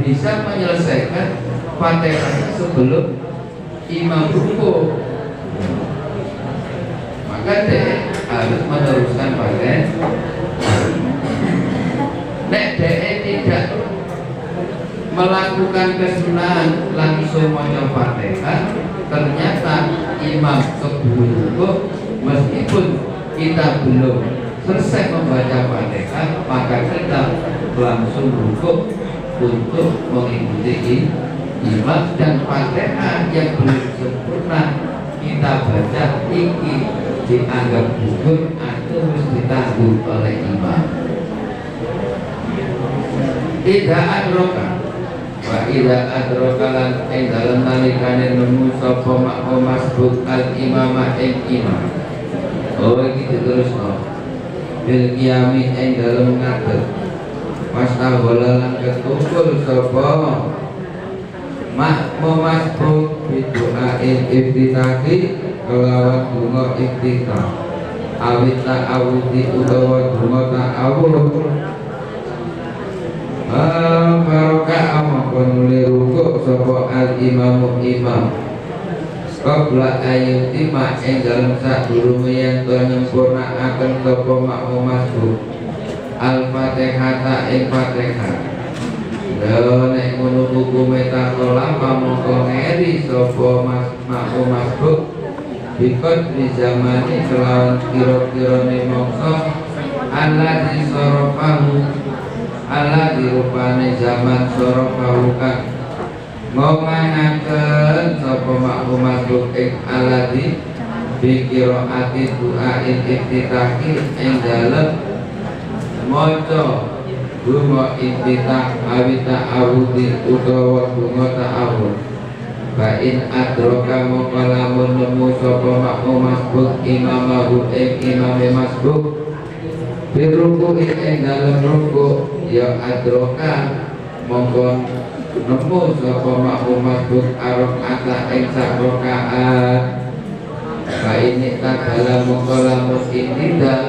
bisa menyelesaikan Fatihahnya sebelum imam rukuk. Maka dia harus meneruskan Fatihah. Nek dia tidak melakukan kesunahan langsung maca Fatihah, ternyata imam sebelum rukuk, meskipun kita belum selesai membaca Fatihah, maka kita langsung rukuk untuk mengikuti imam, dan Fatihah yang belum sempurna kita baca iki dianggap gugur atau harus ditanggung oleh imam. Tidak adroka wa idza adrakalan ing dalem nalikane nemu sapa makmum masbuk al imama ing imam. Oh iki diterusno bil qiyami ing dalem ngadeg mastahwala lan ketumpul sapa makmum masbuk bidu'ain iftitaki kelawan donga iftitah awit ta'awudi utawa donga ta'awud barokah amakon nuli rukuk sapa al imamu imam qabla ayyutima ing dalem sadurunge yen to nyempurnakaken sapa makmum masbuk al fatihata ing fatihah. Lha nek ngono hukume takola pamongko ngeri sapa makmum masbuk bikot di zamani kelawan kira-kirane mangsa Allah disorofahu Allah dirupane zaman sorofahu kang ngomangaken sapa makmum masbuk ing alladzi bi qiraati du'ain iftitahi ing dalem maca donga iftitah awita awudi utawa donga ta'awud. Fa in adraka mongko lamun nemu sapa makmum masbuk imamahu ing imame masbuk biruku ing dalem ruku ya adraka mongko nemu sapa makmum masbuk arakaat ing sak rakaat. Fa ini takala mongko lamun intidal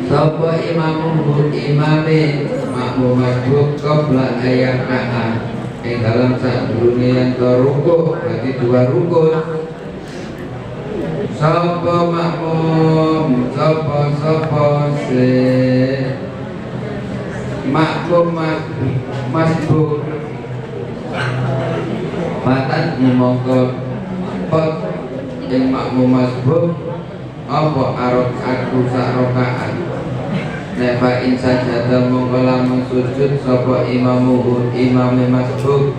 sapa imamuhu imame makmum masbuk qabla ayakaat ing dalam sadurunge yen ruku berarti dua rukun sapa makmum sapa se makmum masbuk matan mongko pot ing makmum masbuk apa arakaat sak rakaat. Nek fa in sajada mongko lamun sujud sapa imamuhu imame masbuk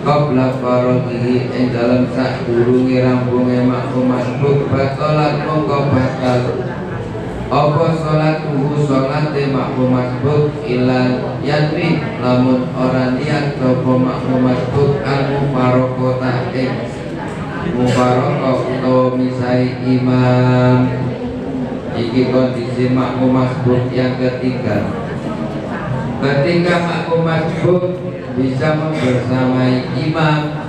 qabla faradhihi ing dalem sadurunge rampunge makmum masbuk batalat mongko batal apa salatuhu salate makmum masbuk ilan yanwi lamun ora niat sapa makmum masbuk al mufaraqata ing mufaraqah utawa misai imam. Iki kondisi makmum masbuk yang ketiga. Ketika makmum masbuk bisa membersamai imam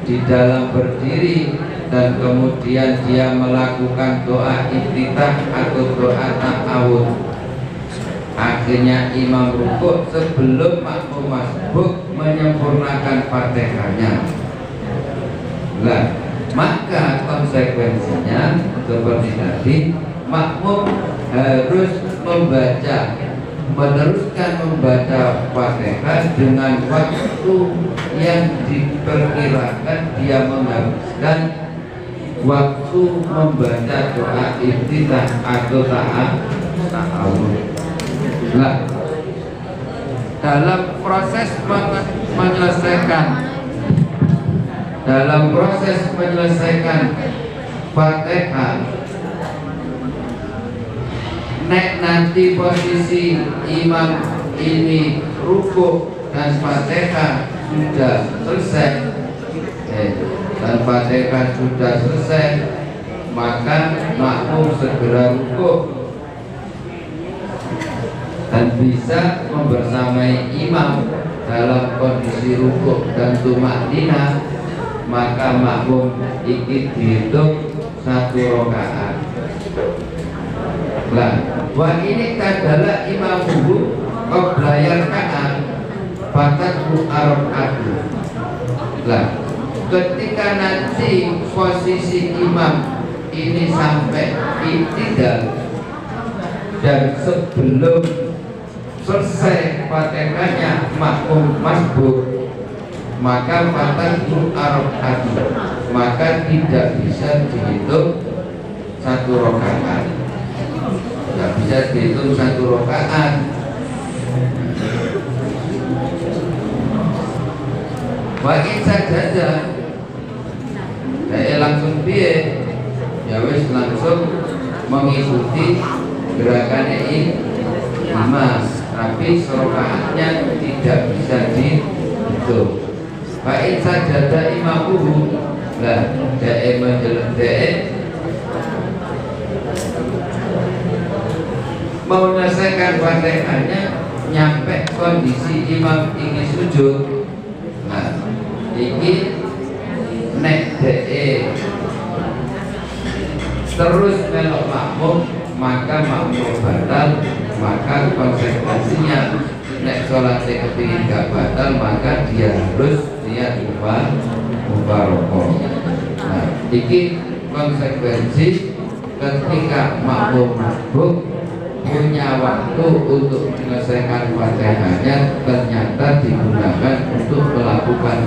di dalam berdiri dan kemudian dia melakukan doa iftitah atau doa ta'awud. Akhirnya imam rukuk sebelum makmum masbuk menyempurnakan fatihahnya. Nah, maka konsekuensinya seperti tadi, makmum harus meneruskan membaca Fatihah dengan waktu yang diperkirakan dia menghabiskan waktu membaca doa iftitah atau ta'awud. Nah, dalam proses menyelesaikan Fatihah, nek nanti posisi imam ini rukuk dan Fatihah sudah selesai maka makmum segera rukuk dan bisa membersamai imam dalam kondisi rukuk dan tumakninah, maka makmum iki dihitung satu rakaat. Lah, wa ini adalah imamuhu qabla yarka'at fatatu arqatu. Lah, ketika nanti posisi imam ini sampai i'tidal dan sebelum selesai Fatihahnya makmum masbuk, maka fatatu arqatu, maka tidak bisa dihitung satu rakaat. Tidak bisa dihitung satu rakaat. Bagi saja saya langsung piye, ya wis langsung mengikuti gerakan imam tapi serokaatnya tidak bisa dihitung. Fa'in sajada imamuhu, lah dae menjelek dae mau menyelesaikan Fatihahnya nyampe kondisi imam ini sujud. Nah, ini nek dae terus melok makmum, maka makmum batal, maka konsekuensinya nek sholatnya kepingin gak batal, maka dia ubah rokok. Nah, ini konsekuensi ketika makmum mabuk punya waktu untuk menyelesaikan Fatihahnya, ternyata digunakan untuk melakukan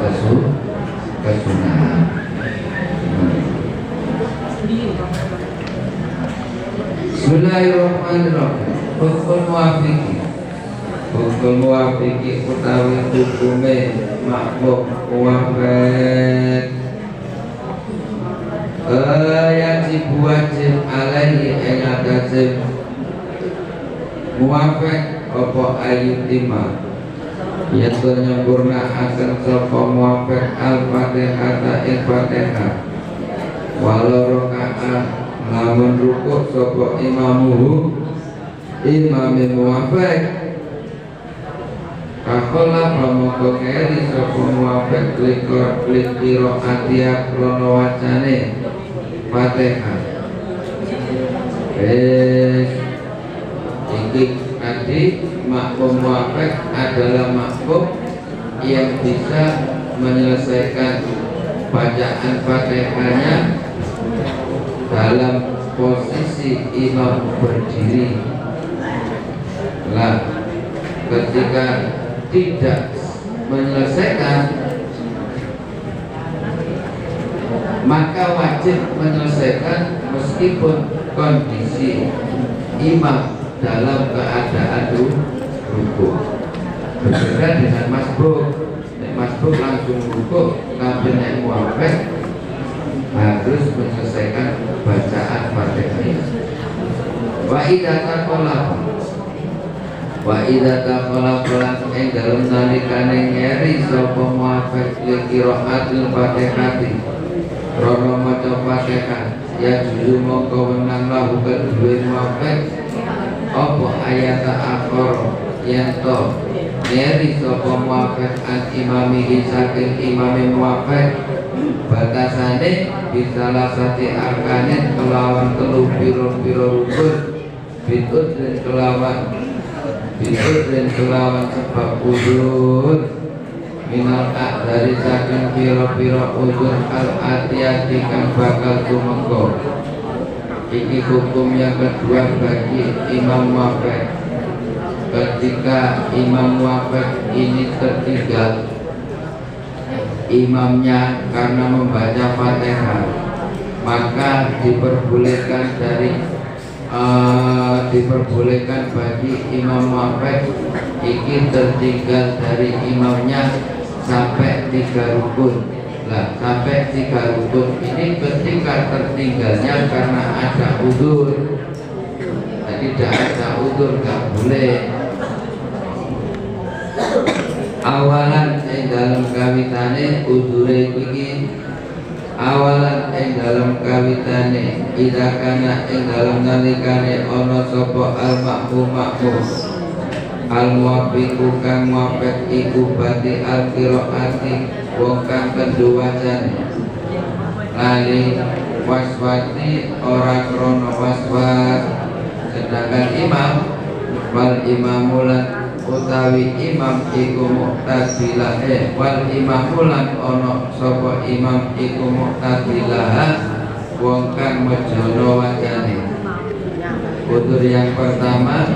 kesunahan. Bismillahirrahmanirrahim. Hukum muafiki utawi hukume makmum muafik wajib alaihi ing atase muafik apa ayutima yen to nyempurnakaken sapa muafik al-Fatihah ing Fatihah walau rakaat lamun rukuk sapa imamuhu imame muafik kakola pamoko keri sapa muafik likiro atiak krono wacane Fatihah. Iki tadi makmum muafik adalah makmum yang bisa menyelesaikan bacaan Fatihahnya dalam posisi imam berdiri. Lah, ketika tidak menyelesaikan, maka wajib menyelesaikan meskipun kondisi imam dalam keadaan rukuk. Berbeda dengan masbuk. Masbuk langsung rukuk, tapi nek muafik harus menyelesaikan bacaan Fatihah. Wa idza taqala ing dalem nalikane ngeri sapa muafik li qiraatil Fatihati rono maca Fatihah ya juzu mongko wenang lahu kedue muafik apa ayat akhir yen to ngeri sapa muafik an imami saking imami muafik batasane bisalah sati arkanin kelawan telu piro-piro rukun bitut dan kelawan sebab udur minal dari saking piro-piro udur al-atiyati kang bakal tumengko. Iki hukum yang kedua bagi imam muafik. Ketika imam muafik ini tertinggal imamnya karena membaca Fatihah, maka diperbolehkan bagi imam muafik iki tertinggal dari imamnya sampai 3 rukun. Lah, sampai 3 rukun ini ketika tertinggalnya karena ada udzur. Jadi tidak ada udzur nggak boleh. Awalan ing dalam kawitane udure iki awalan ing dalam kawitane ida kana ing dalam nalikane ana sapa al makmum al muwafiqu kang muwafiq iku bati al qiraati wong kang kedua jane lali waswati ora krono waswas sedangkan imam wal imamulan utawi imam iku muqtadilah wal imamulan ono sapa imam iku muqtadilah wong kang mejono wajane. Udur yang pertama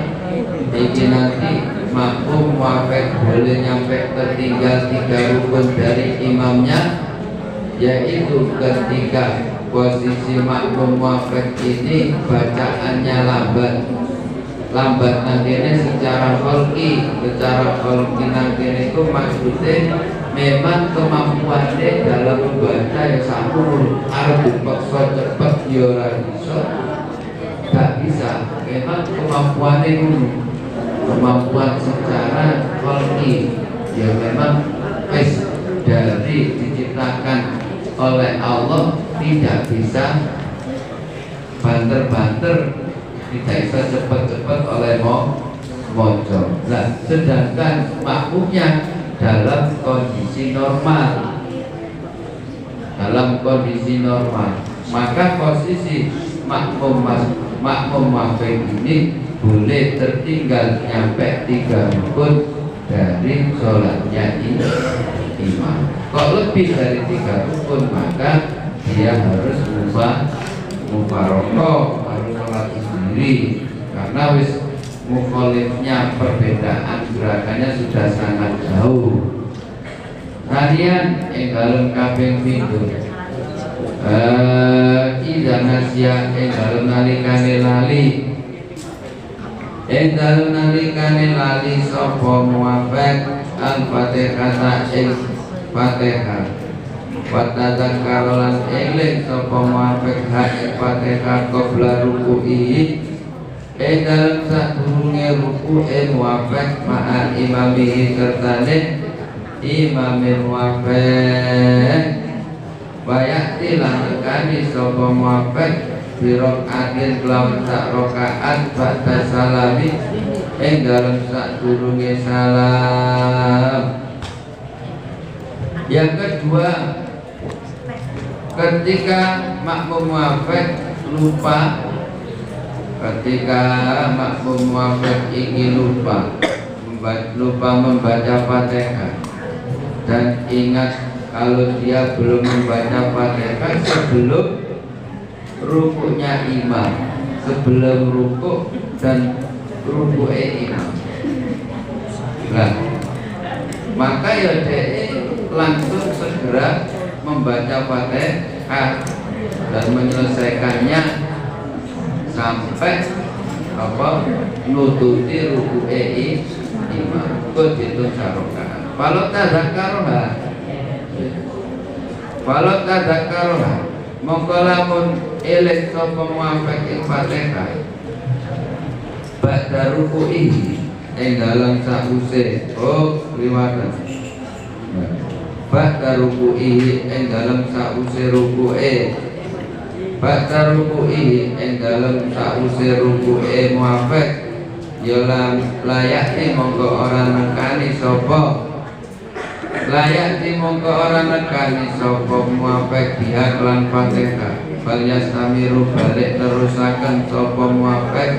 iki nanti makmum muafik boleh nyampe tertinggal 3 rukun dari imamnya, yaitu ketika posisi makmum muafik ini bacaannya lambat nantinya secara kholki nantinya itu maksudnya memang kemampuannya dalam membaca yang sampul harus dipaksa cepat gak bisa memang kemampuannya dulu kemampuan secara kolki ya memang dari diciptakan oleh Allah, tidak bisa banter-banter, tidak bisa cepat-cepat oleh mojo. Nah, sedangkan makmumnya dalam kondisi normal, maka posisi makmum wafid ini boleh tertinggal nyampe 3 rukun dari sholatnya imam. Kalau lebih dari 3 rukun maka dia harus mufarokoh, harus sholat sendiri, karena wis mukholifnya perbedaan gerakannya sudah sangat jauh. Kalian dalam kaping pintu Ida nasya dalam nalikane lali sopo muafek al-fatihah fatihah watadzakarolan eling sopo muafek fatihah qabla ruku'i dalam sadurunge ruku'e muafek ma'al imamihi sertane imamin muafek wayakti langkani sopo muafek birokaatin kelawan sak rokaat ba'da salami dalam sadurunge salam. Yang kedua, ketika makmum muafek lupa, ingin lupa membaca Fatihah dan ingat kalau dia belum membaca Fatihah sebelum rukuknya imam, sebelum rukuk dan rukuknya imam. Nah, maka ya dia langsung segera membaca Fatihah dan menyelesaikannya sampai nututi rukuknya imam. Itu sarokan. Kalau tadzakaroha mongko lamun eling sapa muafek ing Fatihah ba'da ruku'i dalam sause liwatan ba'da ruku'i dalam sause ruku'e ba'da ruku'i dalam sause ruku'e muafek ya layak mongko ora nekani sapa muafek dia kelan Fatihah Balias tamiru balik terusakan sopo muafek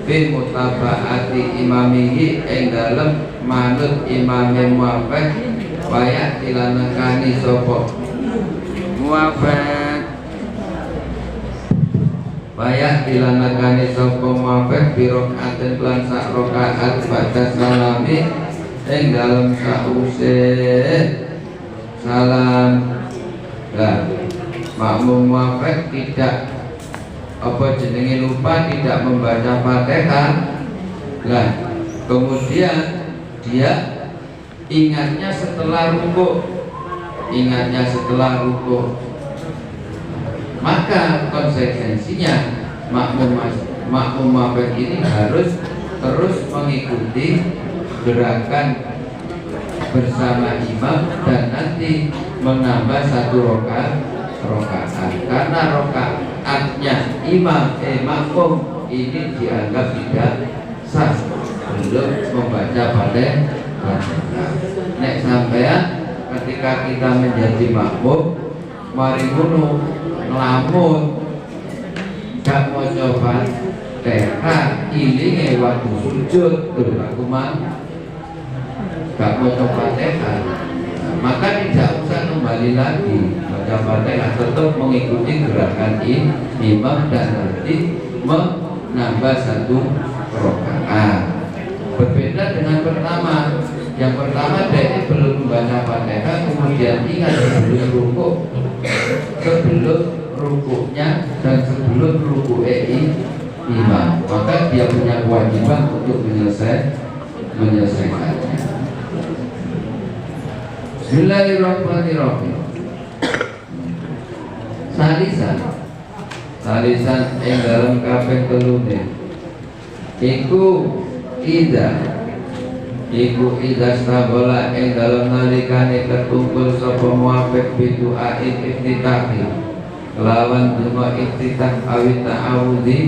fi mutabaati imamihi dalem manut imame muafek wayak dilanekani sopo muafek birok aten kelan sak rokaat pada salami dalam sause salam. Lah makmum muafek tidak lupa tidak membaca Fatihah. Lah kemudian dia ingatnya setelah rukuk, maka konsekuensinya makmum muafek ini harus terus mengikuti gerakan bersama imam dan nanti menambah 1 rokaat karena rokaatnya makmum ini dianggap tidak sah belum membaca Fatihah. Nek sampean ketika kita menjadi makmum mari ngono nglamun gak mau coba Fatihah ilinge waktu sujud aku gak mau coba Fatihah, maka tidak usah kembali lagi baca Fatihah, tetap mengikuti gerakan imam dan nanti menambah 1 rokaat. Berbeda dengan yang pertama dia belum membaca Fatihah kemudian ingat sebelum rukuknya dan sebelum rukuknya imam, maka dia punya kewajiban untuk menyelesaikannya. Bismillahirrahmanirrahim. Salisan dalam kaping telune iku ida iku idastagola ing dalem nalikane ketumpul sapa muafik bidu aid iftitahi kelawan donga iftitah awit ta'awudi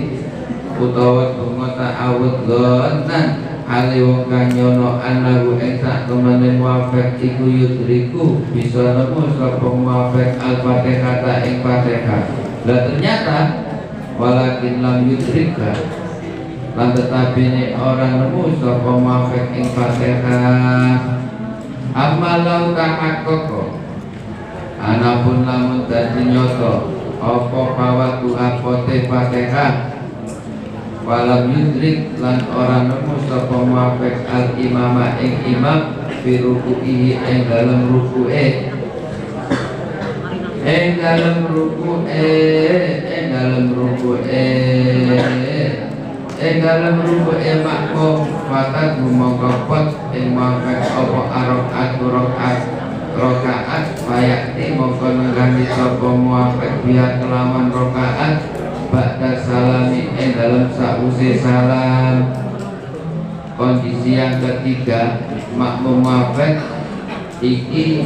utawa donga ta'awud dhannan hale wong kang nyono anahu ing sak temene muafik iku yudriku bisa nemu sapa muafik al-fatihah ing Fatihah. Lah ternyata walakin lam yudrika lan tetapi ini orang nemu sapa muafik ing Fatihah. Amalau tahaqqaqa anapun lamun dadi nyoto apa pawatu apote Fatihah walam yudrik lan orang nemu sapa muafik al imama ing imam fi ruku'ihi ing dalem ruku'e ing dalem ruku'e ing dalem ruku'e ing dalem ruku'e makmum fatat mongkopot ing muafik apa rokaat fayakti mongko nengani sapa muafik biya kelawan rokaat ba'da salami ing dalam sause salam. Kondisi yang ketiga makmum muafik iki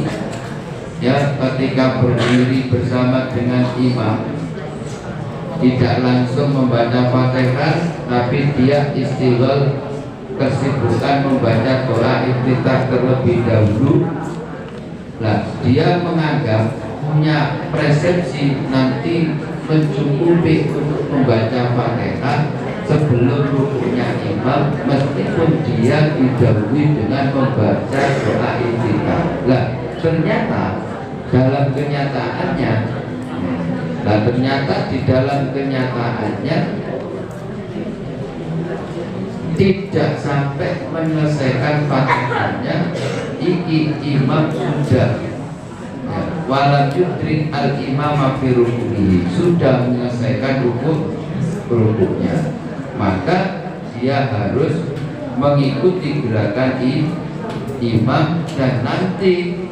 ya ketika berdiri bersama dengan imam tidak langsung membaca Fatihah tapi dia istighol kesibukan membaca doa iftitah terlebih dahulu. Nah, dia menganggap punya persepsi nanti mencukupi untuk membaca Fatihah sebelum rukunya imam meskipun dia didahului dengan membaca doa iftitah. Nah, ternyata dalam kenyataannya di dalam kenyataannya tidak sampai menyelesaikan Fatihahnya iki imam sudah walam yudrik al imam fi ruku'ihi sudah menyelesaikan rukuknya, maka dia harus mengikuti gerakan imam dan nanti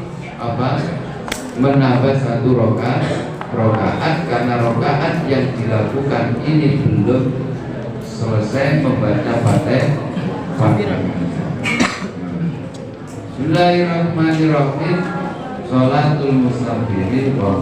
menambah satu rokaat karena rokaat yang dilakukan ini belum selesai membaca Fatihah. Bismillahirrahmanirrahim. Sholatul mustafirin wa